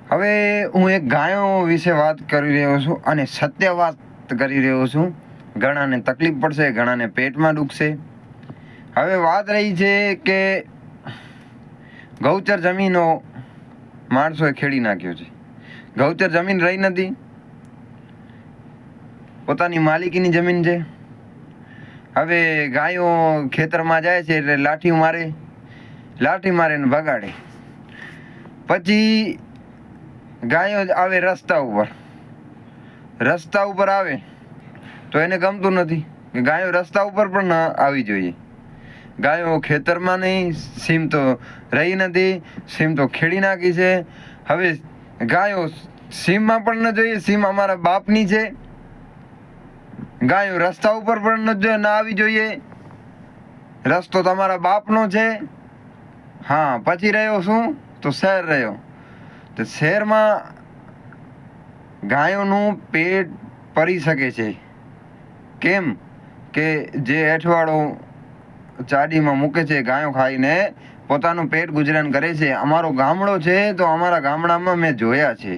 હવે હું એક ગાયો વિશે વાત કરી રહ્યો છું અને સત્ય વાત કરી રહ્યો છું. ઘણાને તકલીફ પડશે, ઘણાને પેટમાં દુખશે. હવે વાત રહી છે કે ગૌચર જમીનો માણસોએ ખેડી નાખ્યો છે. ગૌચર જમીન રહી નથી, પોતાની માલિકીની જમીન છે. હવે ગાયો ખેતરમાં જાય છે એટલે લાઠી મારે ને ભગાડે. પછી ગાયો આવે રસ્તા ઉપર આવે તો એને ગમતું નથી કે ગાયો રસ્તા ઉપર પણ ન આવી જોઈએ. ગાયો ખેતરમાં નહીં, સીમ તો રહી નથી, સીમ તો ખેડી નાખી છે. હવે ગાયો સીમમાં પણ ન જોઈએ, સીમ અમારા બાપની છે. ગાયો રસ્તા ઉપર પણ ન આવી જોઈએ, રસ્તો તમારા બાપનો છે. હા, પછી રહ્યો શું તો શહેર રહ્યો. તો શહેરમાં ગાયોનું પેટ ભરી શકે છે. કેમ કે જે હેઠવાળો ચાડીમાં મૂકે છે, ગાયો ખાઈને પોતાનું પેટ ગુજરાન કરે છે. અમારો ગામડો છે તો અમારા ગામડામાં મેં જોયા છે.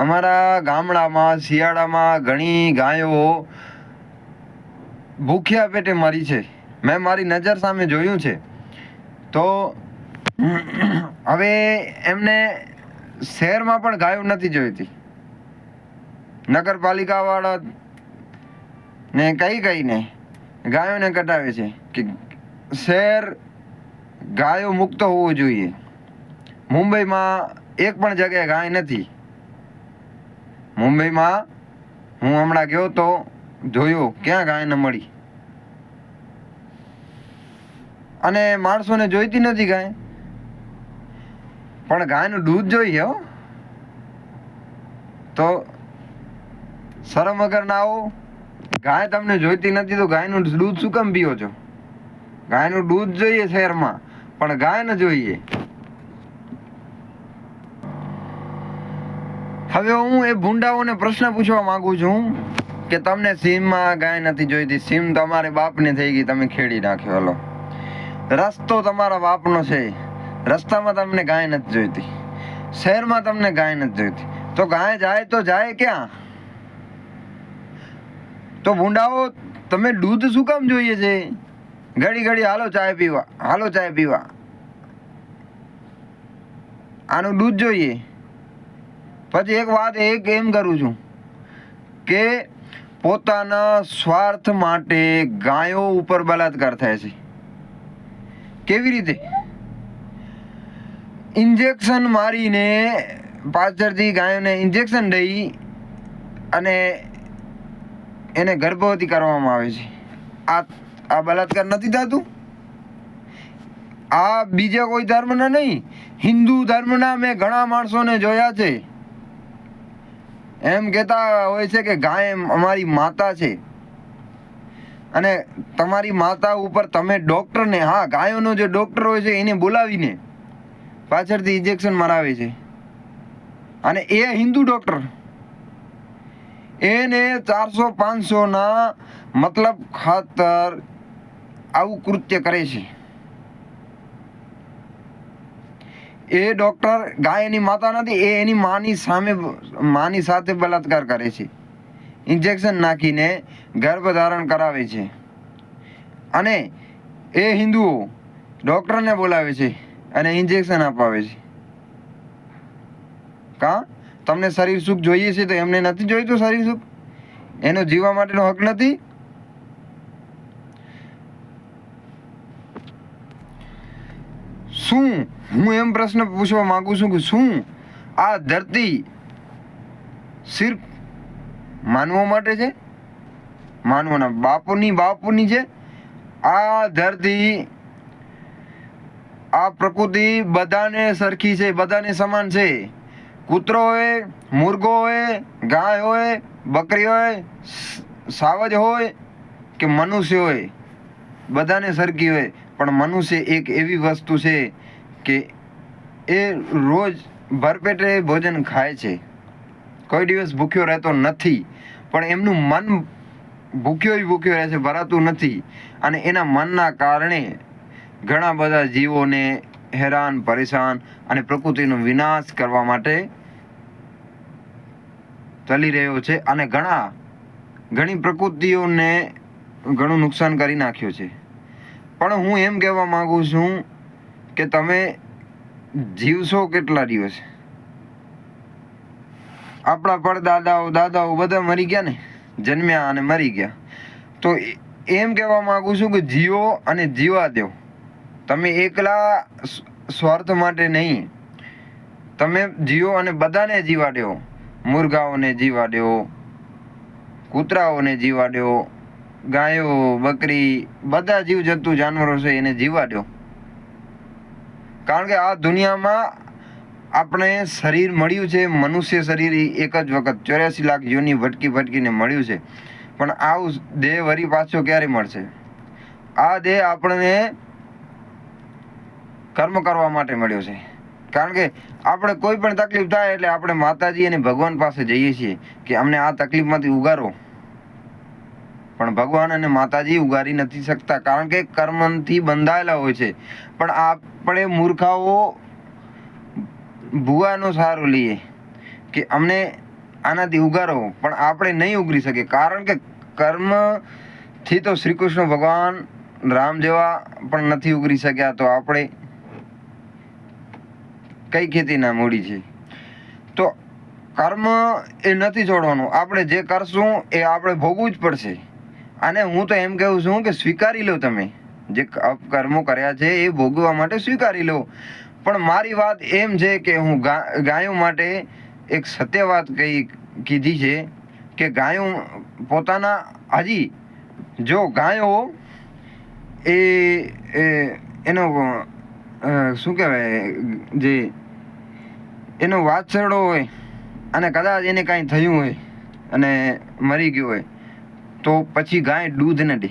અમારા ગામડામાં શિયાળામાં ઘણી ગાયો ભૂખ્યા પેટે મરી છે. મેં મારી નજર સામે જોયું છે. તો હવે એમને શહેરમાં પણ ગાયો નથી જોઈતી. નગરપાલિકા વાળા ને કહીને ગાયોને કટાવે છે કે શહેર ગાયો મુક્ત હોવું જોઈએ. મુંબઈમાં એક પણ જગ્યાએ ગાય નથી. મુંબઈમાં હું હમણાં ગયો તો જોયો ક્યાં ગાય ન મળી. અને માણસોને જોઈતી નથી ગાય, પણ ગાયનું દૂધ જોઈએ હો. તો શરમ વગર ના આવો. ગાય તમને જોઈતી નથી તો ગાયનું દૂધ શું કામ પીઓ છો? ગાયનું દૂધ જોઈએ શહેરમાં, પણ ગાય ન જોઈએ. હવે હું એ ભૂંડાઓને પ્રશ્ન પૂછવા માંગુ છું કે તમને સીમમાં ગાય નથી જોઈતી, સીમ તમારે બાપને થઈ ગઈ, તમે ખેડી નાખ્યો. હલો, રસ્તો તમારા બાપનો છે, રસ્તામાં તમને ગાય નથી જોઈતી, શહેરમાં તમને ગાય નથી જોઈતી. તો ગાય જાય તો જાય ક્યાં? તો ભૂંડાઓ, તમે દૂધ શું કામ જોઈએ છે? ઘડી હાલો ચાય પીવા, આનું દૂધ જોઈએ. પછી એક વાત એમ કરું છું કે પોતાના સ્વાર્થ માટે ગાયો ઉપર બલાત્કાર થાય છે. કેવી રીતે? ઇન્જેક્શન મારીને પાછળથી ગાયોને ઇન્જેક્શન દઈ અને એને ગર્ભવતી કરવામાં આવે છે. આ બલાત્કાર નથી થતું? આ બીજા કોઈ ધર્મના નહીં, હિન્દુ ધર્મના મેં ઘણા માણસોને જોયા છે. એમ કહેતા હોય છે કે ગાય અમારી માતા છે અને તમારી માતા ઉપર તમે ડોક્ટરને, હા, ગાયોનો જે ડોક્ટર હોય છે એને બોલાવીને પાછળથી ઇન્જેક્શન મરાવે છે. અને એ હિન્દુ ડોક્ટર એને 400-500 ના મતલબ ખાતર આવું કૃત્ય કરે છે. એ ડોક્ટર ગાય એની માતા નથી, એ એની માની સાથે બલાત્કાર કરે છે. ઇન્જેક્શન નાખીને ગર્ભધારણ કરાવે છે. અને એ હિન્દુઓ ડોક્ટરને બોલાવે છે અને ઇન્જેક્શન અપાવે છે. તમને શરીર સુખ જોઈએ છે તો એમને નથી જોઈતું શરીર સુખ? એનો જીવવા માટેનો હક નથી? શું હું એમ પ્રશ્ન પૂછવા માંગુ છું કે શું આ ધરતી સિર્ફ માનવો માટે છે? માનવાના બાપુની છે? આ ધરતી, આ પ્રકૃતિ બધાને સરખી છે, બધાને સમાન છે. કૂતરો હોય, મુર્ગો હોય, ગાય હોય, બકરી હોય, સાવજ હોય કે મનુષ્ય હોય, બધાને સરખી હોય. પણ મનુષ્ય એક એવી વસ્તુ છે કે એ રોજ ભરપેટે ભોજન ખાય છે, કોઈ દિવસ ભૂખ્યો રહેતો નથી. પણ એમનું મન ભૂખ્યો રહે છે, ભરાતું નથી. અને એના મનના કારણે ઘણા બધા જીવોને હેરાન પરેશાન અને પ્રકૃતિનો વિનાશ કરવા માટે ચાલી રહ્યો છે અને ઘણી પ્રકૃતિઓને ઘણું નુકસાન કરી નાખ્યું છે. પણ હું એમ કહેવા માંગુ છું કે તમે જીવશો કેટલા દિવસ? આપણા દાદાઓ બધા મરી ગયા ને, જન્મ્યા અને મરી ગયા. તો એમ કહેવા માંગુ છું કે જીવો અને જીવા દો. તમે એકલા સ્વાર્થ માટે નહીં, તમે જીવો અને બધાને જીવા દો. મુર્ગાઓને જીવા દો, કૂતરાઓને જીવા દો, ગાયો, બકરી, બધા જીવજંતુ જાનવરો છે એને જીવા દો. કારણ કે આ દુનિયામાં આપણે શરીર મળ્યું છે, મનુષ્ય શરીર એક જ વખત 84 લાખ યોની ભટકીને મળ્યું છે. પણ આવું દેહ વરી પાછો ક્યારે મળશે? આ દેહ આપણને કર્મ કરવા માટે મળ્યો છે. કારણ કે આપણે કોઈ પણ તકલીફ થાય એટલે આપણે માતાજી અને ભગવાન પાસે જઈએ છીએ કે અમને આ તકલીફમાંથી ઉગારો. પણ ભગવાન અને માતાજી ઉગારી નથી શકતા, કારણ કે કર્મથી બંધાયેલા હોય છે. પણ આપણે મૂર્ખાઓ ભૂવાનો સહારો લઈએ કે અમને આનાથી ઉગારો, પણ આપણે નહીં ઉગરી શકીએ. કારણ કે કર્મથી તો શ્રી કૃષ્ણ ભગવાન રામ જેવા પણ નથી ઉગરી શક્યા. તો આપણે કઈ ખેતીના મૂડી છે? તો કર્મ એ નથી છોડવાનું. આપણે જે કરશું એ આપણે ભોગવું જ પડશે. અને હું તો એમ કહું છું કે સ્વીકારી લો. તમે જે કર્મો કર્યા છે એ ભોગવવા માટે સ્વીકારી લો. પણ મારી વાત એમ છે કે હું ગાયો માટે એક સત્ય વાત કીધી છે કે ગાયો પોતાના હજી જો ગાયો એનો શું કહેવાય, જે એનો વાછરડો હોય અને કદાચ એને કાંઈ થયું હોય અને મરી ગયો હોય તો પછી ગાય દૂધ ન દે.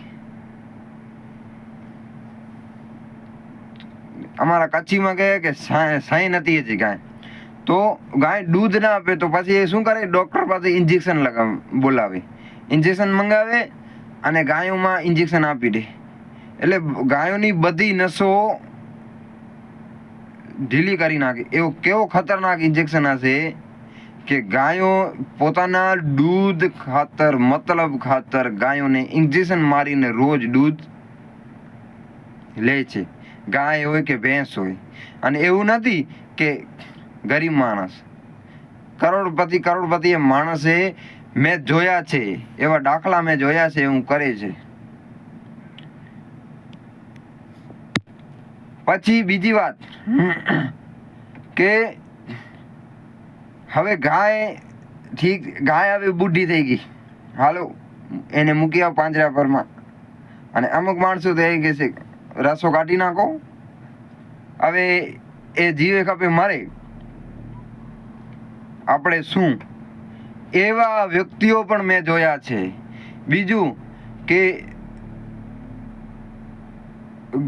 અમારા કચ્છીમાં કહે કે સાઈ નથી હજી ગાય. તો ગાય દૂધ ના આપે તો પછી એ શું કરે? ડૉક્ટર પાસે ઇન્જેક્શન બોલાવે, ઇન્જેક્શન મંગાવે અને ગાયોમાં ઇન્જેક્શન આપી દે. એટલે ગાયોની બધી નસો ઢીલી કરી નાખે. એવો કેવો ખતરનાક ઇન્જેક્શન હશે કે ગાયો પોતાના દૂધ ખાતર, મતલબ ખાતર ગાયોને ઇન્જેક્શન મારીને રોજ દૂધ લે છે. ગાય હોય કે ભેંસ હોય. અને એવું નથી કે ગરીબ માણસ, કરોડપતિ એ માણસે મેં જોયા છે, એવા દાખલા મેં જોયા છે, એવું કરે છે. પછી બીજી વાત કે હવે ગાય હવે બુઢી થઈ ગઈ, હાલો એને મૂકી આવ પાંજરા પરમાં. અને અમુક માણસો તો એ કહે છે રસો કાઢી નાખો. હવે એ જીવે ખપે મરે, આપણે શું? એવા વ્યક્તિઓ પણ મેં જોયા છે. બીજું કે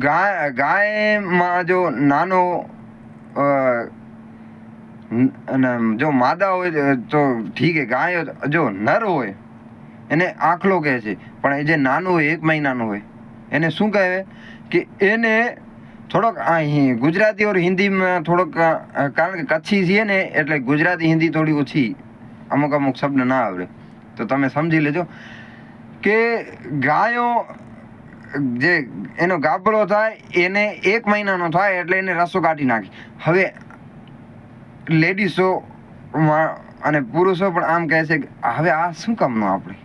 ગાયમાં જો નાનો જો માદા હોય તો ઠીક, ગાય જો નર હોય એને આંખલો કહે છે. પણ એ જે નાનું હોય 1 મહિનાનું હોય એને શું કહે કે એને થોડોક ગુજરાતી ઓર હિન્દીમાં થોડોક, કારણ કે કચ્છી છીએ ને એટલે ગુજરાતી હિન્દી થોડી ઓછી, અમુક શબ્દ ના આવડે તો તમે સમજી લેજો કે ગાયો જે એનો ગાભડો થાય એને 1 મહિનાનો થાય એટલે એને રસો કાઢી નાખી. હવે લેડીઝો અને પુરુષો પણ આમ કહે છે કે હવે આ શું કામનું આપણે,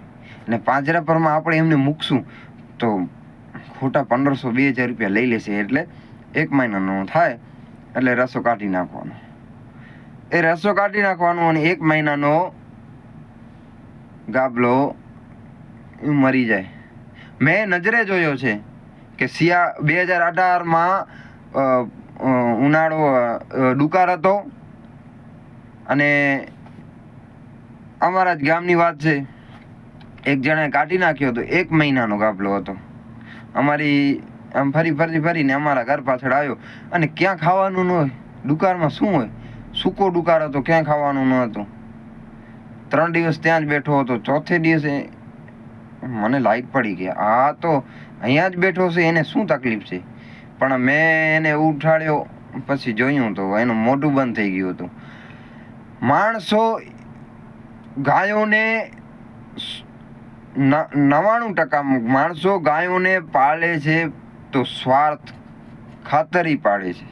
અને પાંજરા પરમાં આપણે એમને મૂકશું તો ખોટા 1500-2000 રૂપિયા લઈ લેશે. એટલે 1 મહિનાનો થાય એટલે રસો કાઢી નાખવાનો. એ રસો કાઢી નાખવાનો અને 1 મહિનાનો ગાભલો મરી જાય. મેં નજરે જોયો છે કે 2018માં ઉનાળો દુકાળ હતો અને અમારા જ ગામની વાત છે, એક જણાએ કાઢી નાખ્યો હતો. 1 મહિનાનો ગાભલો હતો. અમારી આમ ફરીને અમારા ઘર પાછળ આવ્યો. અને ક્યાં ખાવાનું ન હોય, દુકાળમાં શું હોય, સૂકો દુકાળ હતો, ક્યાં ખાવાનું ન હતું. 3 દિવસ ત્યાં જ બેઠો હતો. ચોથે દિવસે મને લાઈક પડી ગયા, આ તો અહીંયા જ બેઠો છે, એને શું તકલીફ છે. પણ મેં એને ઉઠાડ્યો, પછી જોયું તો એનું મોઢું બંધ થઈ ગયું હતું. માણસો ગાયોને 99% માણસો ગાયોને પાળે છે તો સ્વાર્થ ખાતરી પાળે છે.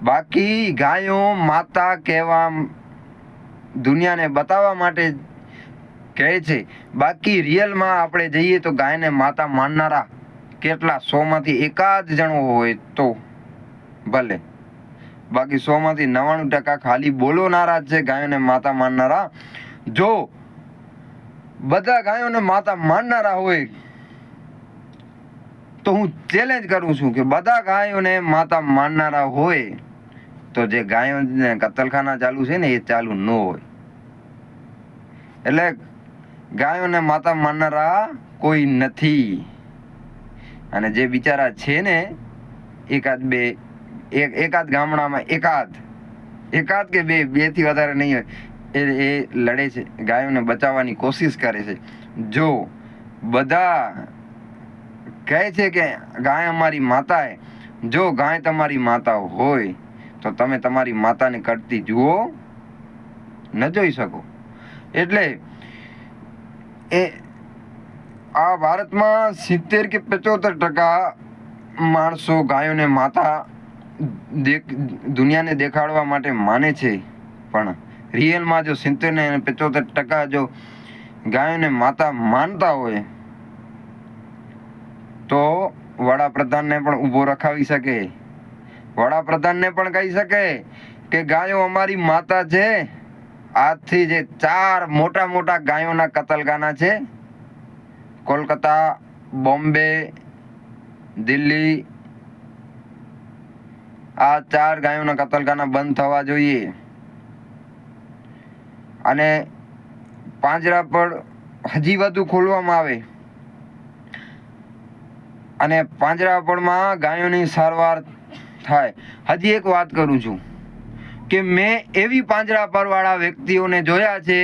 બાકી ગાયો માતા કહેવા, દુનિયાને બતાવવા માટે કહે છે. બાકી રિયલમાં આપણે જઈએ તો ગાયને માતા માનનારા કેટલા 100માંથી એકાદ જણો હોય તો ભલે, બાકી 100માંથી 99% ખાલી બોલનારા જ છે ગાયોને માતા માનનારા. જો બધા ગાયોને માતા માનનારા હોય તો હું ચેલેન્જ કરું છું કે બધા ગાયોને માતા માનનારા હોય તો જે ગાયોને કતલખાના ચાલુ છે ને એ ચાલુ ન હોય. એટલે ગાયોને માતા માનનારા કોઈ નથી. અને જે બિચારા છે ને એકાદ ગામડામાં એકાદ કે બે થી વધારે નહીં હોય, એ લડે છે, ગાયોને બચાવવાની કોશિશ કરે છે. જો બધા કહે છે કે ગાય અમારી માતા હે, જો ગાય તમારી માતા હોય તો તમે તમારી માતાને કરતી જુઓ, ન જોઈ શકો. એટલે એ આ ભારતમાં 70 કે 75% માણસો ગાયોને માતા દુનિયાને દેખાડવા માટે માને છે. પણ રિયલમાં જો 70 ને 75% જો ગાયોને માતા માનતા હોય તો વડાપ્રધાનને પણ ઊભો રખાવી શકે. વડાપ્રધાનને પણ કહી શકે કે ગાયો અમારી માતા છે. આજથી જે 4 મોટા ગાયોના કતલખાના છે, કોલકાતા, બોમ્બે, દિલ્હી, આ 4 ગાયોના કતલખાના બંધ થવા જોઈએ. અને પાંજરાપોળ હજી વધુ ખોલવામાં આવે. અને પાંજરાપોળમાં ગાયોની સારવાર થાય. હજી એક વાત કરું છું કે મેં એવી પાંજરાપોળવાળા વ્યક્તિઓને જોયા છે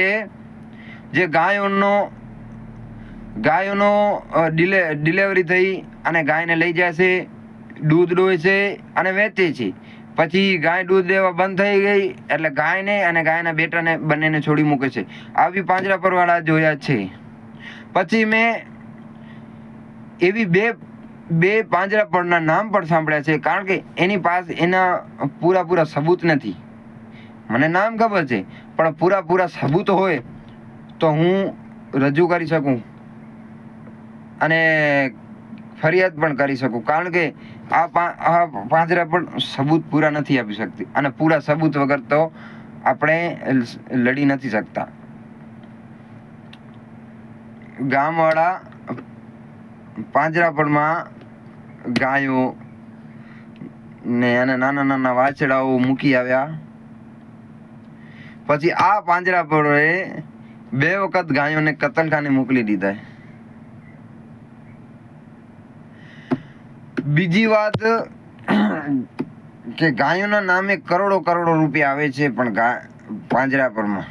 જે ગાયોનો ડિલિવરી થઈ અને ગાયને લઈ જાય છે, દૂધ દોય છે અને વેચે છે. પછી ગાય દૂધ દેવા બંધ થઈ ગઈ એટલે ગાયને અને ગાયના બેટાને બંનેને છોડી મૂકે છે. આવી પાંજરાપોળવાળા જોયા છે. પછી મેં એવી બે પાંજરાપોળના નામ પણ સાંભળ્યા છે, કારણ કે એની પાસે એના પૂરા સબૂત નથી. મને નામ ખબર છે પણ પૂરા સબૂત હોય તો હું રજૂ કરી શકું અને ફરિયાદ પણ કરી શકું. કારણ કે આ પાંજરાપોળ સબૂત પૂરા નથી આપી શકતી અને પૂરા સબૂત વગર તો આપણે લડી નથી શકતા. ગામવાળા પાંજરાપોળમાં ગાયો ને અને નાના વાછડાઓ મૂકી આવ્યા. પછી આ પાંજરાપોળે 2 વખત ગાયોને કતલખાને મોકલી દીધા. બીજી વાત કે ગાયોના નામે કરોડો રૂપિયા આવે છે પણ પાંજરાપોળમાં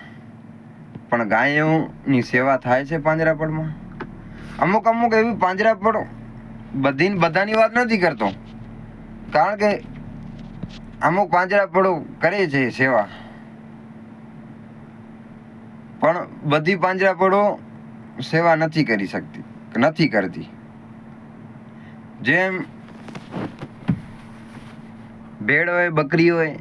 પણ ગાયોની સેવા થાય છે પાંજરાપોળમાં. અમુક એવી પાંજરાપોળ બધાની વાત નથી કરતો, કારણ કે અમુક પાંજરાપોળો કરે છે સેવા, પણ બધી પાંજરાપોળો સેવા નથી કરતી. જેમ ભેડ હોય, બકરી હોય,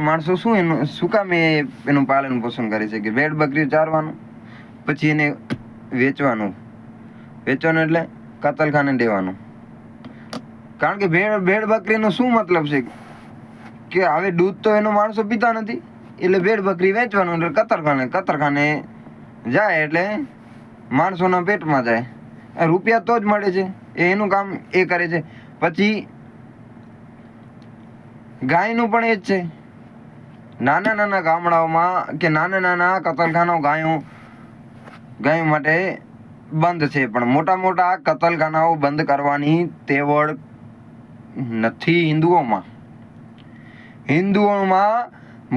માણસો શું કામ એનું પાલન પોષણ કરે છે કે ભેડ બકરી ચારવાનું, પછી એને વેચવાનું એટલે કતલખાને દેવાનું. કારણ કે ભેડ બકરીનો શું મતલબ છે કે હવે દૂધ તો એનો માણસો પીતા નથી, એટલે ભેડ બકરી વેચવાનું એટલે કતલખાને જાય એટલે માણસોના પેટમાં જાય, રૂપિયા તો જ મળે છે. એનું કામ એ કરે છે. પછી ગાયનું પણ એ જ છે. નાના ગામડાઓમાં કે નાના કતલખાનાઓ ગાયો માટે બંધ છે, પણ મોટા કતલખાનાઓ બંધ કરવાની તેવડ નથી હિન્દુઓમાં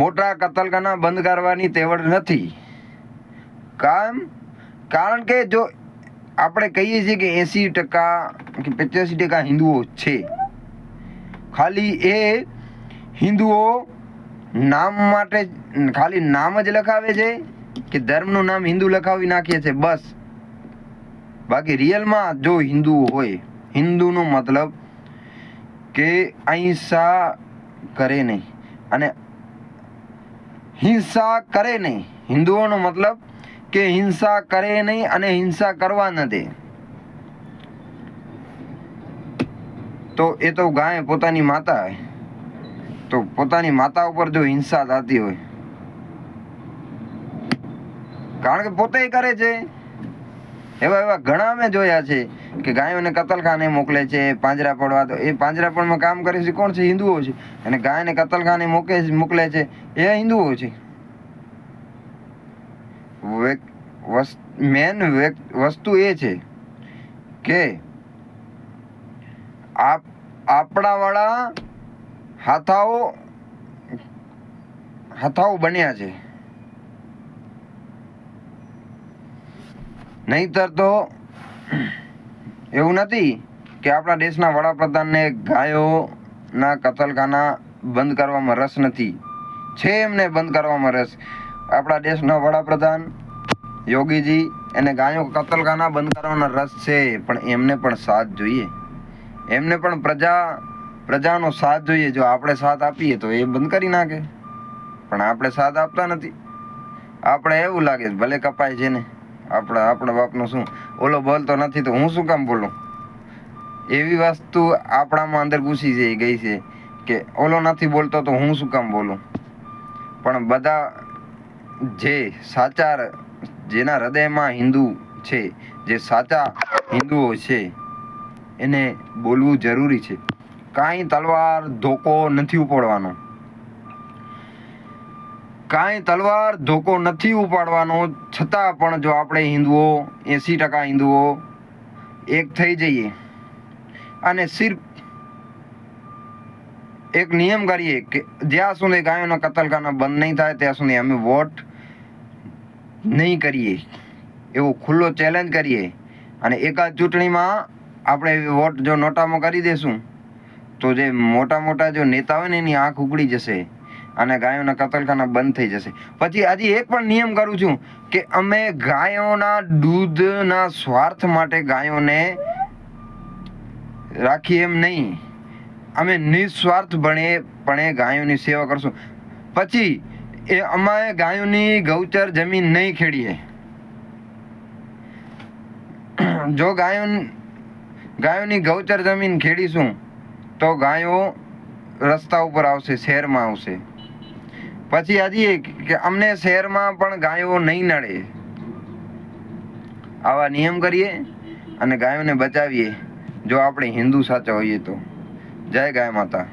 મોટા કતલખાના બંધ કરવાની તેવડ નથી. કારણ કે જો આપણે કહીએ છીએ કે 80% કે 85% હિન્દુઓ છે, ખાલી એ હિન્દુઓ નામ માટે ખાલી નામ જ લખાવે છે કે ધર્મનું નામ હિન્દુ લખાવી નાખીએ છીએ બસ. બાકી રિયલમાં જો હિન્દુ હોય, હિન્દુનો મતલબ કે અહિંસા કરે નહીં અને હિંસા કરે નહીં. હિન્દુઓનો મતલબ કે હિંસા કરે નહીં અને હિંસા કરવા ન દે. તો એ તો ગાય પોતાની માતા હોય, તો પોતાની માતા ઉપર જો હિંસા થતી હોય, કારણ કે પોતે કરે છે. એવા એવા ઘણા મેં જોયા છે કે ગાયોને કતલખાને મોકલે છે પાંજરા પડવા. તો એ પાંજરાપણમાં કામ કરે છે કોણ છે? હિન્દુઓ છે. અને ગાયને કતલખાને મોકલે છે એ હિન્દુઓ છે. મેન વસ્તુ એ છે કે આપણા વાળા હાથાઓ બન્યા છે. નહીતર તો એવું નથી કે આપણા દેશના વડાપ્રધાનને ગાયોના કતલખાના બંધ કરવામાં રસ નથી. છે એમને બંધ કરવામાં રસ. આપણા દેશના વડાપ્રધાન યોગીજી એને ગાયો કતલખાના બંધ કરવાનો રસ છે, પણ એમને પણ સાથ જોઈએ. એમને પણ પ્રજાનો સાથ જોઈએ. જો આપણે સાથ આપીએ તો એ બંધ કરી નાખે, પણ આપણે સાથ આપતા નથી. આપણે એવું લાગે ભલે કપાય છે ને, આપણા બાપનું શું, ઓલો બોલતો નથી તો હું શું કામ બોલું. એવી વસ્તુ આપણામાં અંદર ઘૂસી ગઈ છે કે ઓલો નથી બોલતો તો હું શું કામ બોલું. પણ બધા જે સાચા, જેના હૃદયમાં હિન્દુ છે, જે સાચા હિન્દુઓ છે, એને બોલવું જરૂરી છે. કાંઈ તલવાર ધોકો નથી ઉપાડવાનો. કાંઈ તલવાર ધોકો નથી ઉપાડવાનો. છતાં પણ જો આપણે હિન્દુઓ 80% હિન્દુઓ એક થઈ જઈએ અને સિર્ફ એક નિયમ કરીએ કે જ્યાં સુધી ગાયોના કતલખાના બંધ નહીં થાય ત્યાં સુધી અમે વોટ નહીં કરીએ, એવો ખુલ્લો ચેલેન્જ કરીએ. અને એકાદ ચૂંટણીમાં આપણે વોટ જો નોટામાં કરી દેશું તો જે મોટા જો નેતા હોય ને એની આંખ ઉગડી જશે અને ગાયોના કતલખાના બંધ થઈ જશે. પછી હજી એક પણ નિયમ કરું છું કે અમે ગાયોના દૂધના સ્વાર્થ માટે ગાયોને રાખીએ એમ નહીં. અમે નિસ્વાર્થપણે ગાયોની સેવા કરશું. પછી અમે ગાયોની ગૌચર જમીન નહીં ખેડીએ. જો ગાયોની ગૌચર જમીન ખેડીશું તો ગાયો રસ્તા ઉપર આવશે, શહેરમાં આવશે. પછી હજી કે અમને શહેરમાં પણ ગાયો નહીં નડે. આવા નિયમ કરીએ અને ગાયોને બચાવીએ જો આપણે હિન્દુ સાચા હોઈએ તો. જય ગાય માતા.